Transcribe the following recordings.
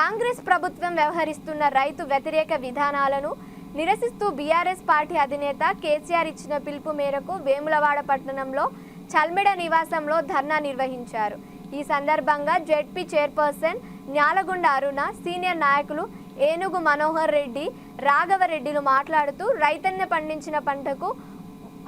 కాంగ్రెస్ ప్రభుత్వం వ్యవహరిస్తున్న రైతు వ్యతిరేక విధానాలను నిరసిస్తూ బీఆర్ఎస్ పార్టీ అధినేత కేసీఆర్ ఇచ్చిన పిలుపు మేరకు వేములవాడ పట్టణంలో చల్మెడ నివాసంలో ధర్నా నిర్వహించారు. ఈ సందర్భంగా జెడ్పీ చైర్పర్సన్ న్యాలగుండ అరుణ, సీనియర్ నాయకులు ఏనుగు మనోహర్ రెడ్డి, రాఘవరెడ్డిలు మాట్లాడుతూ రైతన్న పండించిన పంటకు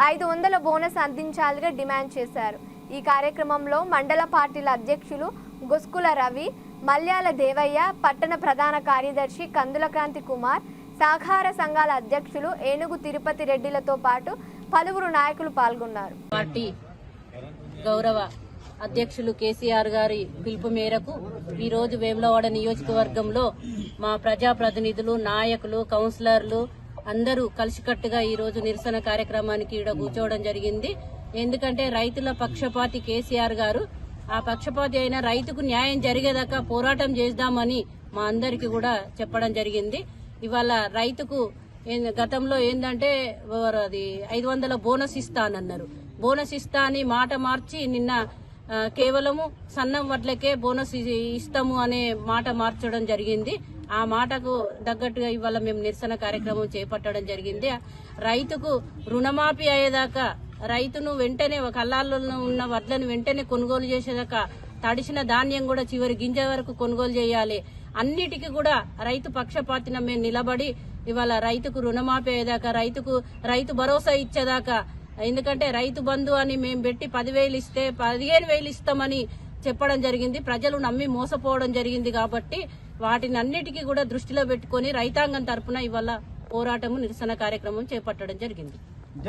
500 బోనస్ అందించాలని డిమాండ్ చేశారు. ఈ కార్యక్రమంలో మండల పార్టీల అధ్యక్షులు గొస్కుల రవి, మల్యాల దేవయ్య, పట్టణ ప్రధాన కార్యదర్శి కందుల క్రాంతి కుమార్, సహకార సంఘాల అధ్యక్షులు ఏనుగు తిరుపతి రెడ్డిలతో పాటు పలువురు నాయకులు పాల్గొన్నారు. పార్టీ గౌరవ అధ్యక్షులు కేసీఆర్ గారి పిలుపు మేరకు ఈరోజు వేములవాడ నియోజకవర్గంలో మా ప్రజాప్రతినిధులు, నాయకులు, కౌన్సిలర్లు అందరూ కలిసికట్టుగా ఈరోజు నిరసన కార్యక్రమానికి ఇక్కడ కూర్చోవడం జరిగింది. ఎందుకంటే రైతుల పక్షపాతి కేసీఆర్ గారు, ఆ పక్షపాతి అయిన రైతుకు న్యాయం జరిగేదాకా పోరాటం చేద్దామని మా అందరికి కూడా చెప్పడం జరిగింది. ఇవాళ రైతుకు గతంలో ఏందంటే అది 500 బోనస్ ఇస్తానన్నారు. బోనస్ ఇస్తా అని మాట మార్చి నిన్న కేవలము సన్నం వడ్లకే బోనస్ ఇస్తాము అనే మాట మార్చడం జరిగింది. ఆ మాటకు తగ్గట్టుగా ఇవాళ మేము నిరసన కార్యక్రమం చేపట్టడం జరిగింది. రైతుకు రుణమాఫీ అయ్యేదాకా, రైతును వెంటనే కళ్ళాల్లో ఉన్న వడ్లను వెంటనే కొనుగోలు చేసేదాకా, తడిసిన ధాన్యం కూడా చివరి గింజ వరకు కొనుగోలు చేయాలి. అన్నిటికీ కూడా రైతు పక్షపాతిన మేము నిలబడి ఇవాళ రైతుకు రుణమాఫీ అయ్యేదాకా, రైతు భరోసా ఇచ్చేదాకా, ఎందుకంటే రైతు బంధు అని మేము పెట్టి 10,000 ఇస్తే 15,000 ఇస్తామని చెప్పడం జరిగింది. ప్రజలు నమ్మి మోసపోవడం జరిగింది. కాబట్టి వాటిని అన్నిటికీ కూడా దృష్టిలో పెట్టుకుని రైతాంగం తరఫున ఇవాళ పోరాటము, నిరసన కార్యక్రమం చేపట్టడం జరిగింది.